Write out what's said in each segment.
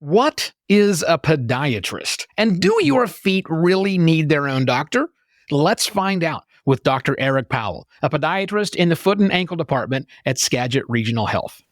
What is a podiatrist? And do your feet really need their own doctor? Let's find out with Dr. Eric Powell, a podiatrist in the foot and ankle department at Skagit Regional Health.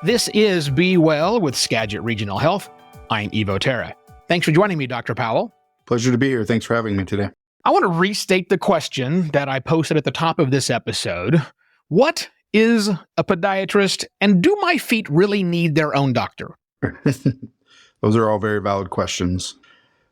This is Be Well with Skagit Regional Health. I'm Evo Terra. Thanks for joining me, Dr. Powell. Pleasure to be here. Thanks for having me today. I want to restate the question that I posted at the top of this episode. What is a podiatrist, and do my feet really need their own doctor? Those are all very valid questions.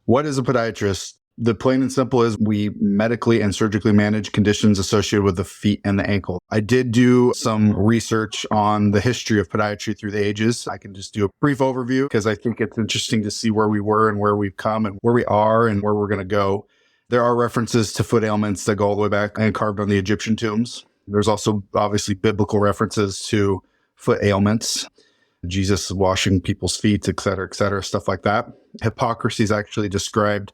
What is a podiatrist? The plain and simple is we medically and surgically manage conditions associated with the feet and the ankle. I did do some research on the history of podiatry through the ages. I can just do a brief overview because I think it's interesting to see where we were and where we've come and where we are and where we're going to go. There are references to foot ailments that go all the way back and carved on the Egyptian tombs. There's also obviously biblical references to foot ailments, Jesus washing people's feet, et cetera, stuff like that. Hippocrates actually described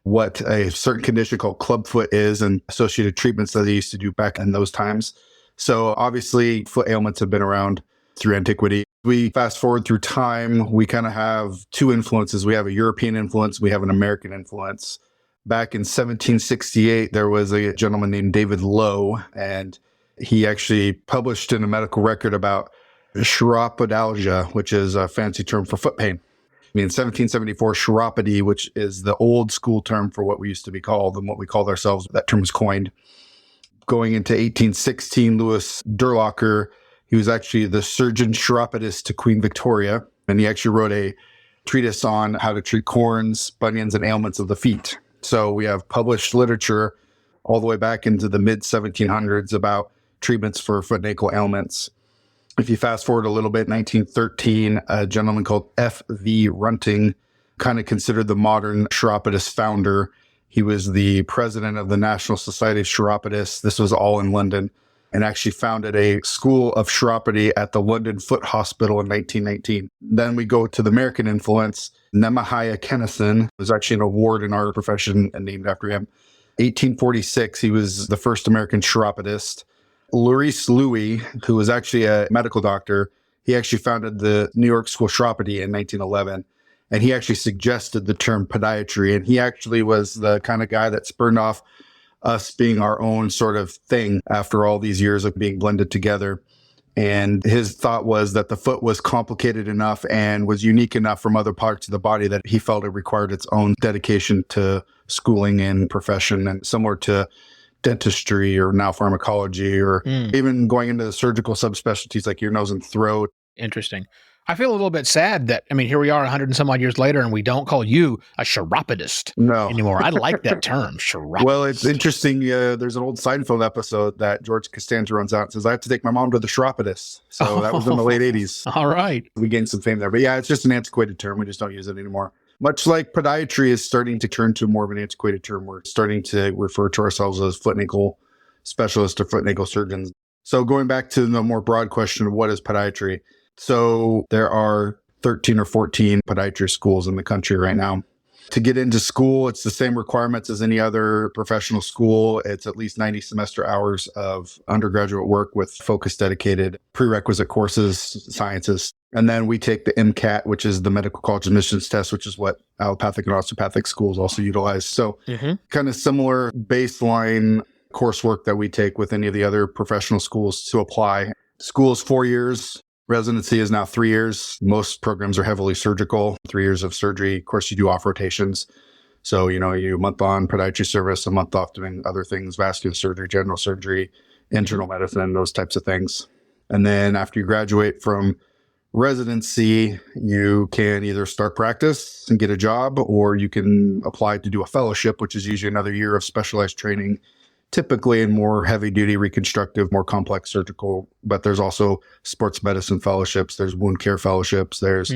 what a certain condition called clubfoot is and associated treatments that they used to do back in those times. So obviously foot ailments have been around through antiquity. We fast forward through time, we kind of have two influences. We have a European influence, we have an American influence. Back in 1768, there was a gentleman named David Lowe, and he actually published in a medical record about chiropodalgia, which is a fancy term for foot pain. In 1774, chiropody, which is the old school term for what we used to be called and what we called ourselves, that term was coined. Going into 1816, Louis Durlacher, he was actually the surgeon chiropodist to Queen Victoria, and he actually wrote a treatise on how to treat corns, bunions, and ailments of the feet. So we have published literature all the way back into the mid-1700s about treatments for foot and ankle ailments. If you fast forward a little bit, 1913, a gentleman called F.V. Runting, kind of considered the modern chiropodist founder. He was the president of the National Society of Chiropodists. This was all in London, and actually founded a school of chiropody at the London Foot Hospital in 1919. Then we go to the American influence. Nehemiah Kennison was actually an award in our profession and named after him. 1846, he was the first American chiropodist. Laurice Louis, who was actually a medical doctor, he actually founded the New York School of Chiropody in 1911. And he actually suggested the term podiatry. And he actually was the kind of guy that spurned off us being our own sort of thing after all these years of being blended together. And his thought was that the foot was complicated enough and was unique enough from other parts of the body that he felt it required its own dedication to schooling and profession, and similar to dentistry or now pharmacology or even going into the surgical subspecialties like ear, nose, and throat. Interesting. I feel a little bit sad that, here we are 100 and some odd years later and we don't call you a chiropodist anymore. I like that term, chiropodist. Well, it's interesting. There's an old Seinfeld episode that George Costanza runs out and says, I have to take my mom to the chiropodist. So that was in the late 80s. All right. We gained some fame there. But yeah, it's just an antiquated term. We just don't use it anymore. Much like podiatry is starting to turn to more of an antiquated term, we're starting to refer to ourselves as foot and ankle specialists or foot and ankle surgeons. So going back to the more broad question of what is podiatry. So there are 13 or 14 podiatry schools in the country right now. To get into school, it's the same requirements as any other professional school. It's at least 90 semester hours of undergraduate work with focused, dedicated prerequisite courses, sciences. And then we take the MCAT, which is the medical college admissions test, which is what allopathic and osteopathic schools also utilize. So kind of similar baseline coursework that we take with any of the other professional schools to apply. School is 4 years. Residency is now 3 years. Most programs are heavily surgical, 3 years of surgery. Of course, you do off rotations. So, you a month on podiatry service, a month off doing other things, vascular surgery, general surgery, internal medicine, those types of things. And then after you graduate from residency, you can either start practice and get a job, or you can apply to do a fellowship, which is usually another year of specialized training, typically in more heavy-duty reconstructive, more complex surgical. But there's also sports medicine fellowships, there's wound care fellowships, there's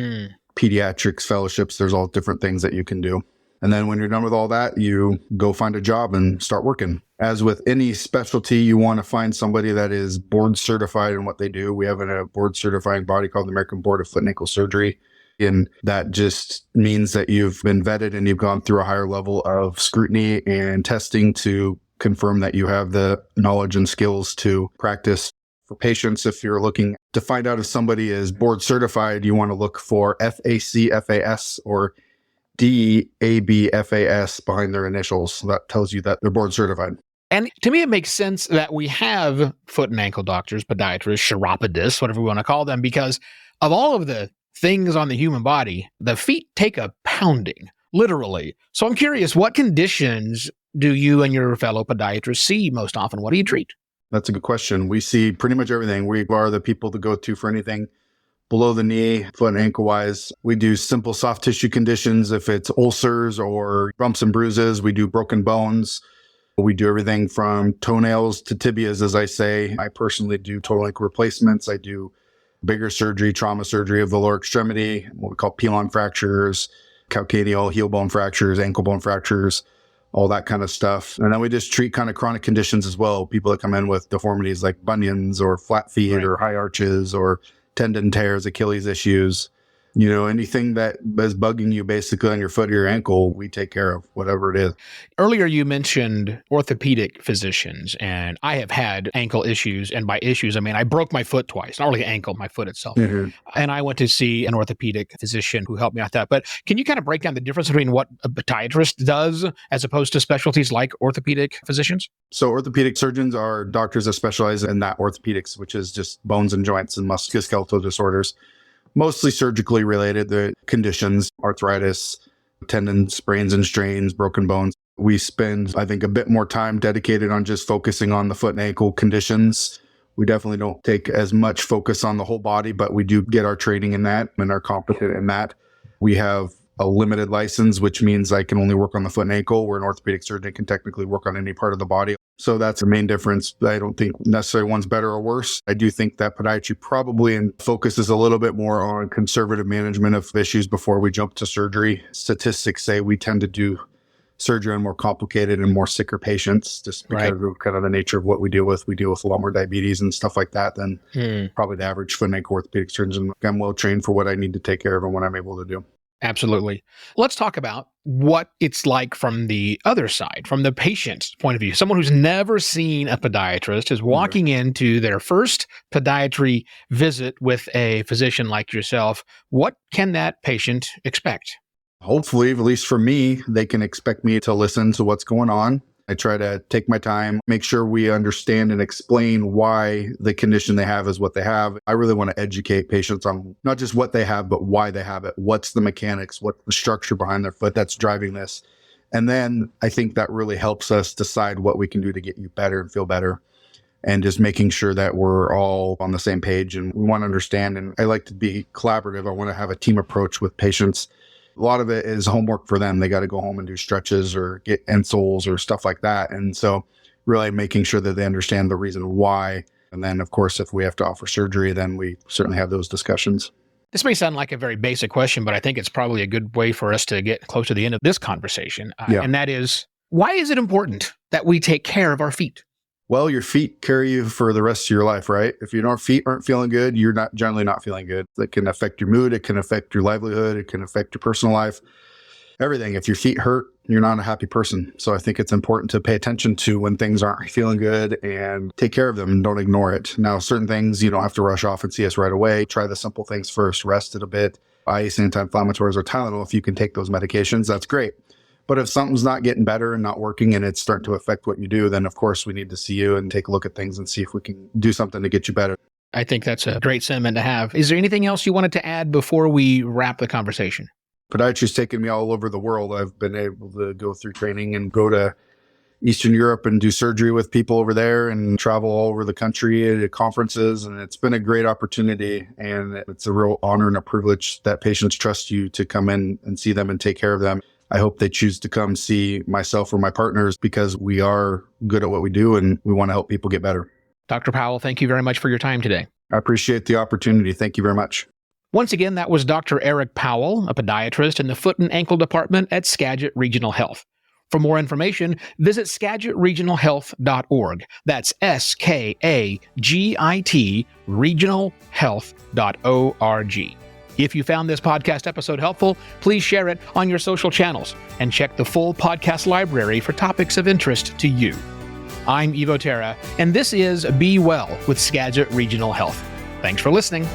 pediatrics fellowships, there's all different things that you can do. And then when you're done with all that, you go find a job and start working. As with any specialty, you want to find somebody that is board certified in what they do. We have a board certifying body called the American Board of Foot and Ankle Surgery. And that just means that you've been vetted and you've gone through a higher level of scrutiny and testing to confirm that you have the knowledge and skills to practice For patients, if you're looking to find out if somebody is board certified, you want to look for FACFAS or DABFAS behind their initials. So that tells you that they're board certified. And to me, it makes sense that we have foot and ankle doctors, podiatrists, chiropodists, whatever we want to call them, because of all of the things on the human body, the feet take a pounding, literally. So I'm curious, what conditions do you and your fellow podiatrists see most often? What do you treat? That's a good question. We see pretty much everything. We are the people to go to for anything below the knee, foot and ankle wise. We do simple soft tissue conditions. If it's ulcers or bumps and bruises, we do broken bones. We do everything from toenails to tibias, as I say. I personally do total ankle replacements. I do bigger surgery, trauma surgery of the lower extremity, what we call pilon fractures, calcaneal, heel bone fractures, ankle bone fractures, all that kind of stuff. And then we just treat kind of chronic conditions as well. People that come in with deformities like bunions or flat feet or high arches or tendon tears, Achilles issues. Anything that is bugging you basically on your foot or your ankle, we take care of, whatever it is. Earlier, you mentioned orthopedic physicians, and I have had ankle issues. And by issues, I mean, I broke my foot twice, not really ankle, my foot itself. Mm-hmm. And I went to see an orthopedic physician who helped me out with that. But can you kind of break down the difference between what a podiatrist does as opposed to specialties like orthopedic physicians? So orthopedic surgeons are doctors that specialize in that orthopedics, which is just bones and joints and musculoskeletal disorders. Mostly surgically related, the conditions, arthritis, tendon sprains and strains, broken bones. We spend, I think, a bit more time dedicated on just focusing on the foot and ankle conditions. We definitely don't take as much focus on the whole body, but we do get our training in that and are competent in that. We have a limited license, which means I can only work on the foot and ankle, where an orthopedic surgeon can technically work on any part of the body. So that's the main difference. I don't think necessarily one's better or worse. I do think that podiatry probably focuses a little bit more on conservative management of issues before we jump to surgery. Statistics say we tend to do surgery on more complicated and more sicker patients just because of kind of the nature of what we deal with. We deal with a lot more diabetes and stuff like that than probably the average foot and ankle orthopedic surgeon. I'm well trained for what I need to take care of and what I'm able to do. Absolutely. Let's talk about what it's like from the other side, from the patient's point of view. Someone who's never seen a podiatrist is walking into their first podiatry visit with a physician like yourself. What can that patient expect? Hopefully, at least for me, they can expect me to listen to what's going on. I try to take my time, make sure we understand and explain why the condition they have is what they have. I really want to educate patients on not just what they have, but why they have it. What's the mechanics? What's the structure behind their foot that's driving this? And then I think that really helps us decide what we can do to get you better and feel better. And just making sure that we're all on the same page and we want to understand. And I like to be collaborative. I want to have a team approach with patients. A lot of it is homework for them. They got to go home and do stretches or get insoles or stuff like that. And so really making sure that they understand the reason why. And then, of course, if we have to offer surgery, then we certainly have those discussions. This may sound like a very basic question, but I think it's probably a good way for us to get close to the end of this conversation. And that is, why is it important that we take care of our feet? Well, your feet carry you for the rest of your life, right? If your feet aren't feeling good, you're not generally not feeling good. It can affect your mood. It can affect your livelihood. It can affect your personal life, everything. If your feet hurt, you're not a happy person. So I think it's important to pay attention to when things aren't feeling good and take care of them and don't ignore it. Now, certain things you don't have to rush off and see us right away. Try the simple things first. Rest it a bit. Ice, anti-inflammatories, or Tylenol. If you can take those medications, that's great. But if something's not getting better and not working and it's starting to affect what you do, then of course we need to see you and take a look at things and see if we can do something to get you better. I think that's a great sentiment to have. Is there anything else you wanted to add before we wrap the conversation? Podiatry's taken me all over the world. I've been able to go through training and go to Eastern Europe and do surgery with people over there and travel all over the country at conferences. And it's been a great opportunity. And it's a real honor and a privilege that patients trust you to come in and see them and take care of them. I hope they choose to come see myself or my partners because we are good at what we do and we want to help people get better. Dr. Powell, thank you very much for your time today. I appreciate the opportunity. Thank you very much. Once again, that was Dr. Eric Powell, a podiatrist in the Foot and Ankle Department at Skagit Regional Health. For more information, visit skagitregionalhealth.org. That's SKAGIT regionalhealth.org. If you found this podcast episode helpful, please share it on your social channels and check the full podcast library for topics of interest to you. I'm Evo Terra, and this is Be Well with Skagit Regional Health. Thanks for listening.